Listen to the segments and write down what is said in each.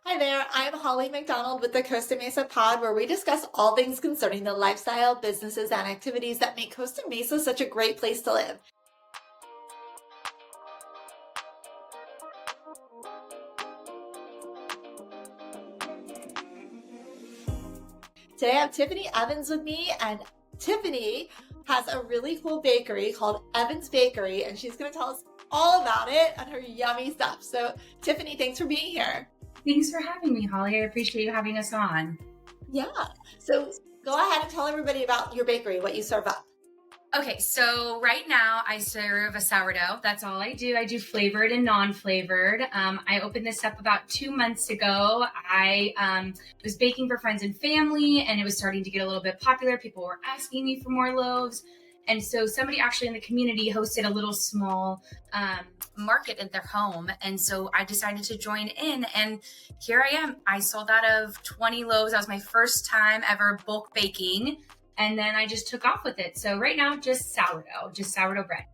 Hi there, I'm Holly McDonald with the Costa Mesa Pod, where we discuss all things concerning the lifestyle, businesses, and activities that make Costa Mesa such a great place to live. Today I have Tiffany Evans with me, and Tiffany has a really cool bakery called Evans Bakery, and she's going to tell us all about it and her yummy stuff. So, Tiffany, thanks for being here. Thanks for having me, Holly. I appreciate you having us on. Yeah. So, go ahead and tell everybody about your bakery, what you serve up. Okay, so right now I serve a sourdough. That's all I do. I do flavored and non-flavored. I opened this up about 2 months ago. I was baking for friends and family, and it was starting to get a little bit popular. People were asking me for more loaves. And so somebody actually in the community hosted a little small market in their home. And so I decided to join in, and here I am. I sold out of 20 loaves. That was my first time ever bulk baking. And then I just took off with it. So right now, just sourdough bread.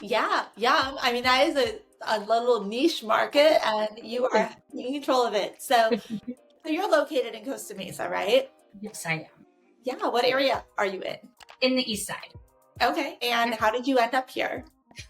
Yeah. I mean, that is a little niche market, and you are in control of it. So you're located in Costa Mesa, right? Yes, I am. Yeah. What area are you in? In the east side. Okay. And how did you end up here?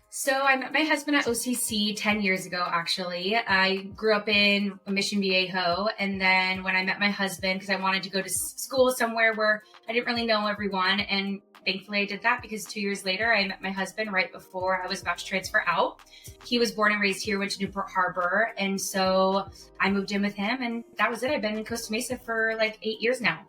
So I met my husband at OCC 10 years ago, actually. I grew up in Mission Viejo. And then when I met my husband, because I wanted to go to school somewhere where I didn't really know everyone. And thankfully I did that, because 2 years later, I met my husband right before I was about to transfer out. He was born and raised here, went to Newport Harbor. And so I moved in with him, and that was it. I've been in Costa Mesa for like 8 years now.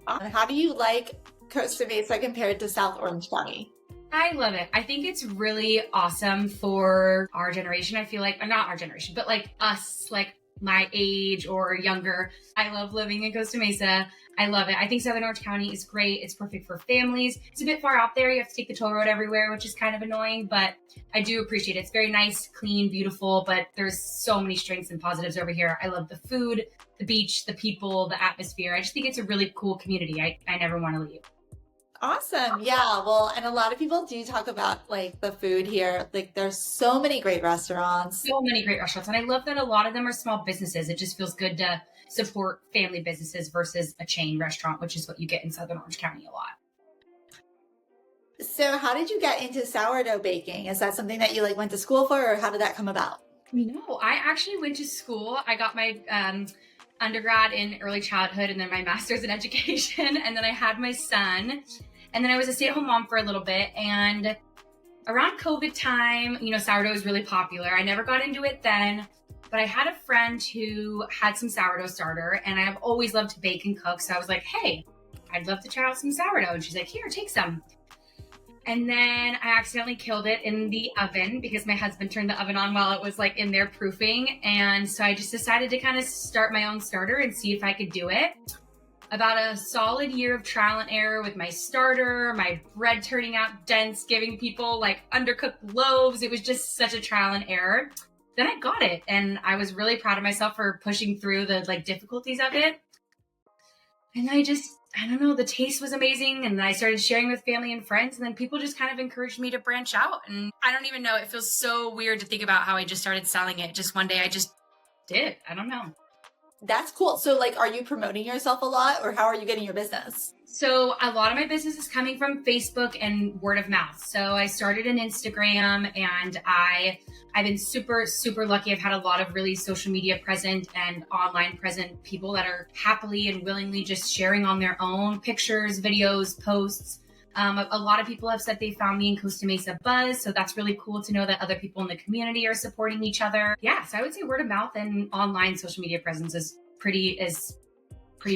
How do you like Costa Mesa compared to South Orange County? I love it. I think it's really awesome for our generation. I feel like, not our generation, but like us, like my age or younger. I love living in Costa Mesa. I love it. I think Southern Orange County is great. It's perfect for families. It's a bit far out there. You have to take the toll road everywhere, which is kind of annoying, but I do appreciate it. It's very nice, clean, beautiful, but there's so many strengths and positives over here. I love the food, the beach, the people, the atmosphere. I just think it's a really cool community. I never want to leave. Awesome. Yeah. Well, and a lot of people do talk about like the food here. Like there's so many great restaurants. So many great restaurants. And I love that a lot of them are small businesses. It just feels good to support family businesses versus a chain restaurant, which is what you get in Southern Orange County a lot. So how did you get into sourdough baking? Is that something that you like went to school for, or how did that come about? No, I actually went to school. I got my undergrad in early childhood and then my master's in education. And then I had my son. And then I was a stay-at-home mom for a little bit. And around COVID time, sourdough was really popular. I never got into it then, but I had a friend who had some sourdough starter, and I've always loved to bake and cook. So I was like, hey, I'd love to try out some sourdough. And she's like, here, take some. And then I accidentally killed it in the oven because my husband turned the oven on while it was like in there proofing. And so I just decided to kind of start my own starter and see if I could do it. About a solid year of trial and error with my starter, my bread turning out dense, giving people like undercooked loaves. It was just such a trial and error. Then I got it, and I was really proud of myself for pushing through the like difficulties of it. And I don't know, the taste was amazing. And I started sharing with family and friends, and then people just kind of encouraged me to branch out. And I don't even know, it feels so weird to think about how I just started selling it. Just one day I just did. I don't know. That's cool. So like, are you promoting yourself a lot, or how are you getting your business? So a lot of my business is coming from Facebook and word of mouth. So I started an Instagram, and I've been super, super lucky. I've had a lot of really social media present and online present people that are happily and willingly just sharing on their own pictures, videos, posts. A lot of people have said they found me in Costa Mesa Buzz. So that's really cool to know that other people in the community are supporting each other. Yeah, so I would say word of mouth and online social media presence is pretty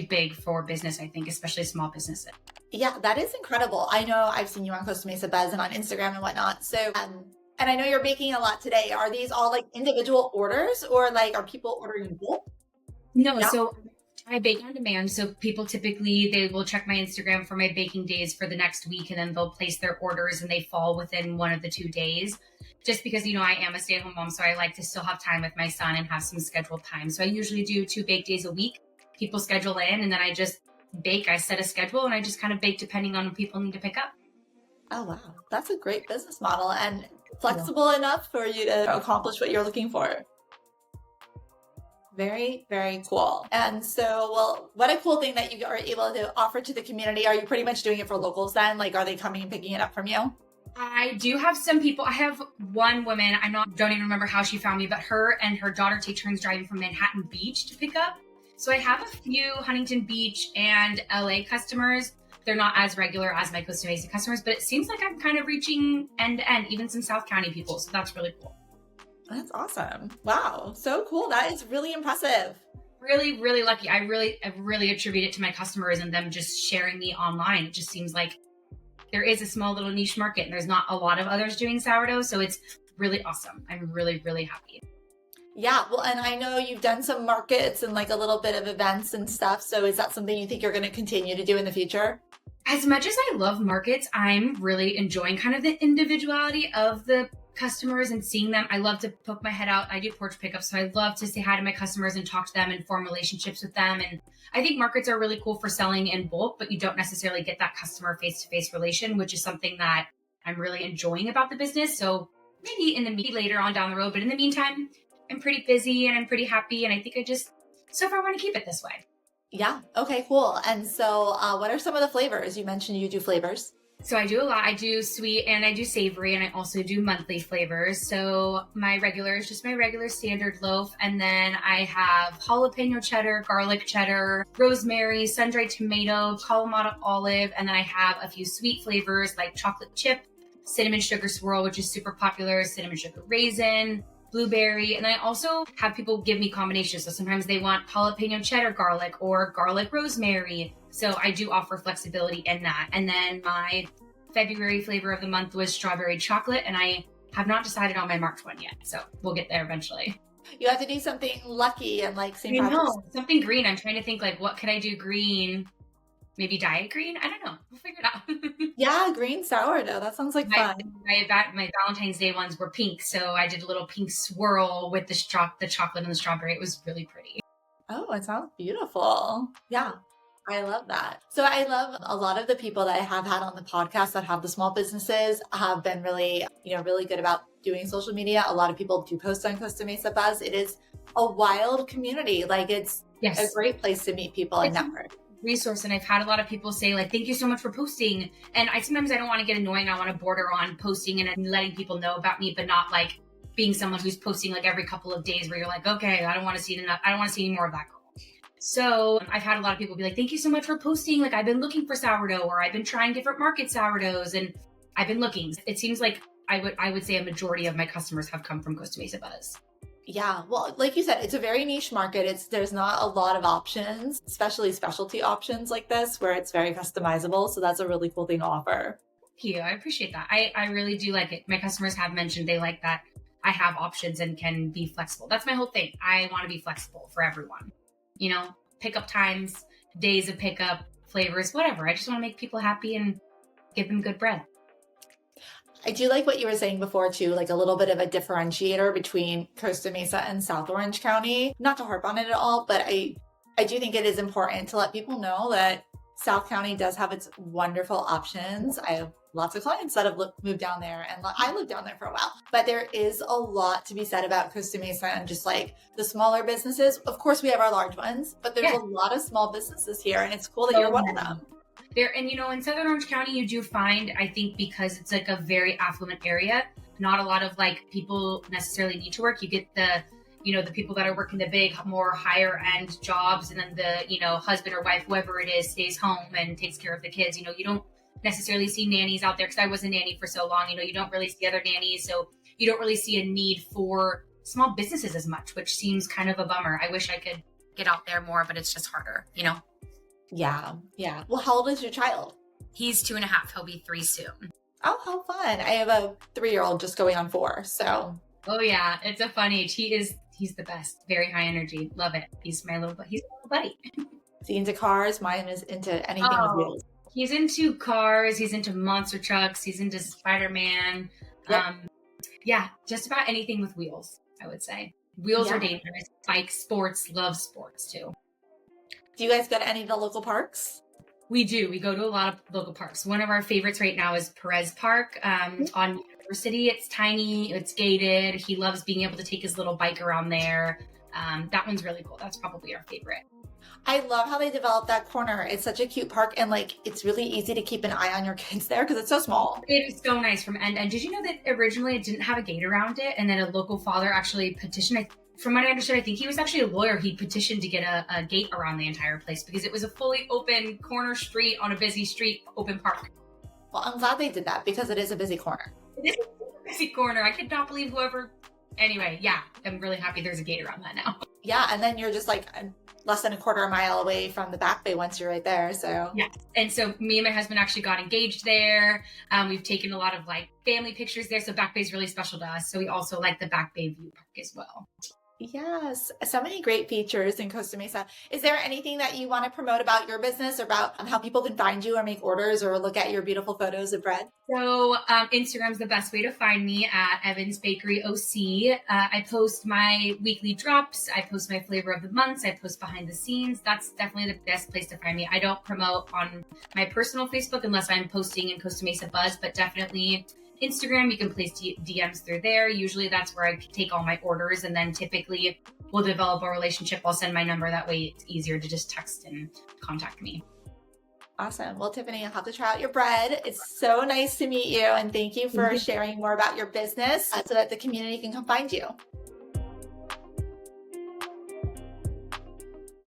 big for business, I think, especially small businesses. Yeah, that is incredible. I know I've seen you on Costa Mesa Buzz and on Instagram and whatnot. So, and I know you're baking a lot today. Are these all like individual orders, or like are people ordering bulk? No, so I bake on demand. So people typically, they will check my Instagram for my baking days for the next week, and then they'll place their orders and they fall within one of the 2 days. Just because, I am a stay-at-home mom, so I like to still have time with my son and have some scheduled time. So I usually do 2 bake days a week. People schedule in, and then I just bake. I set a schedule, and I just kind of bake depending on what people need to pick up. Oh, wow. That's a great business model and flexible enough for you to accomplish what you're looking for. Very, very cool. And so, well, what a cool thing that you are able to offer to the community. Are you pretty much doing it for locals then? Like, are they coming and picking it up from you? I do have some people. I have one woman. Don't even remember how she found me, but her and her daughter take turns driving from Manhattan Beach to pick up. So I have a few Huntington Beach and LA customers. They're not as regular as my Costa Mesa customers, but it seems like I'm kind of reaching end to end, even some South County people. So that's really cool. That's awesome. Wow. So cool. That is really impressive. Really, really lucky. I really attribute it to my customers and them just sharing me online. It just seems like there is a small little niche market and there's not a lot of others doing sourdough. So it's really awesome. I'm really, really happy. Yeah. Well, and I know you've done some markets and like a little bit of events and stuff. So is that something you think you're going to continue to do in the future? As much as I love markets, I'm really enjoying kind of the individuality of the customers and seeing them. I love to poke my head out. I do porch pickups, so I love to say hi to my customers and talk to them and form relationships with them. And I think markets are really cool for selling in bulk, but you don't necessarily get that customer face-to-face relation, which is something that I'm really enjoying about the business. So maybe later on down the road, but in the meantime, I'm pretty busy and I'm pretty happy. And I think so far I want to keep it this way. Yeah. Okay, cool. And so what are some of the flavors? You mentioned you do flavors. So I do a lot. I do sweet and I do savory, and I also do monthly flavors. So my regular is just my regular standard loaf. And then I have jalapeno cheddar, garlic cheddar, rosemary, sun-dried tomato, Kalamata olive. And then I have a few sweet flavors like chocolate chip, cinnamon sugar swirl, which is super popular, cinnamon sugar raisin, blueberry. And then I also have people give me combinations. So sometimes they want jalapeno cheddar garlic or garlic rosemary. So I do offer flexibility in that. And then my February flavor of the month was strawberry chocolate. And I have not decided on my March one yet. So we'll get there eventually. You have to do something lucky and like St. Patrick's. No, something green. I'm trying to think like, what could I do green? Maybe diet green? I don't know. We'll figure it out. Yeah, green sourdough. That sounds like fun. My Valentine's Day ones were pink. So I did a little pink swirl with the chocolate and the strawberry. It was really pretty. Oh, it sounds beautiful. Yeah. I love that. So I love a lot of the people that I have had on the podcast that have the small businesses have been really, really good about doing social media. A lot of people do post on Costa Mesa Buzz. It is a wild community. Like it's a great place to meet people and network. Resource. And I've had a lot of people say like, thank you so much for posting. And sometimes I don't want to get annoying. I want to border on posting and letting people know about me, but not like being someone who's posting like every couple of days where you're like, okay, I don't want to see any more of that girl. So I've had a lot of people be like, thank you so much for posting. Like I've been looking for sourdough, or I've been trying different market sourdoughs, and I've been looking. It seems like I would say a majority of my customers have come from Costa Mesa Buzz. Yeah, well, like you said, it's a very niche market. There's not a lot of options, especially specialty options like this, where it's very customizable. So that's a really cool thing to offer. Thank you. I appreciate that. I really do like it. My customers have mentioned they like that I have options and can be flexible. That's my whole thing. I want to be flexible for everyone. Pickup times, days of pickup, flavors, whatever. I just want to make people happy and give them good bread. I do like what you were saying before too, like a little bit of a differentiator between Costa Mesa and South Orange County. Not to harp on it at all, but I do think it is important to let people know that South County does have its wonderful options. I have lots of clients that have moved down there, and I lived down there for a while. But there is a lot to be said about Costa Mesa and just like the smaller businesses. Of course, we have our large ones, but there's a lot of small businesses here, and it's cool that you're one of them. In Southern Orange County, you do find, I think, because it's like a very affluent area, not a lot of like people necessarily need to work. You get the people that are working the big, more higher end jobs, and then the, husband or wife, whoever it is, stays home and takes care of the kids. You don't necessarily see nannies out there, because I was a nanny for so long. You don't really see other nannies. So you don't really see a need for small businesses as much, which seems kind of a bummer. I wish I could get out there more, but it's just harder, Yeah. Yeah. Well, how old is your child? He's 2.5. He'll be 3 soon. Oh, how fun. I have a 3-year-old just going on 4. So. Oh yeah. It's a fun age. He's the best. Very high energy. Love it. He's my little buddy. Is he into cars? Mine is into anything with wheels. He's into cars. He's into monster trucks. He's into Spider-Man. Yep. Just about anything with wheels, I would say. Wheels are dangerous. Bike sports, love sports too. Do you guys go to any of the local parks? We do. We go to a lot of local parks. One of our favorites right now is Perez Park on University. It's tiny. It's gated. He loves being able to take his little bike around there. That one's really cool. That's probably our favorite. I love how they developed that corner. It's such a cute park, and like it's really easy to keep an eye on your kids there because it's so small. It is so nice from end to end. Did you know that originally it didn't have a gate around it, and then a local father actually petitioned? From what I understood, I think he was actually a lawyer. He petitioned to get a gate around the entire place because it was a fully open corner street on a busy street, open park. Well, I'm glad they did that because it is a busy corner. It is a busy corner. I could not believe whoever. Anyway, yeah, I'm really happy there's a gate around that now. Yeah, and then you're just like less than a quarter mile away from the Back Bay once you're right there. So yeah, and so me and my husband actually got engaged there. We've taken a lot of like family pictures there. So Back Bay is really special to us. So we also like the Back Bay View Park as well. yes, so many great features in Costa Mesa. Is there anything that you want to promote about your business or about how people can find you or make orders or look at your beautiful photos of bread? So Instagram's the best way to find me at Evans Bakery OC. I post my weekly drops. I post my flavor of the months. I post behind the scenes. That's definitely the best place to find me. I don't promote on my personal Facebook unless I'm posting in Costa Mesa Buzz, but definitely Instagram, you can place DMs through there. Usually that's where I take all my orders, and then typically we'll develop a relationship. I'll send my number. That way it's easier to just text and contact me. Awesome. Well, Tiffany, I'll have to try out your bread. It's so nice to meet you. And thank you for sharing more about your business so that the community can come find you.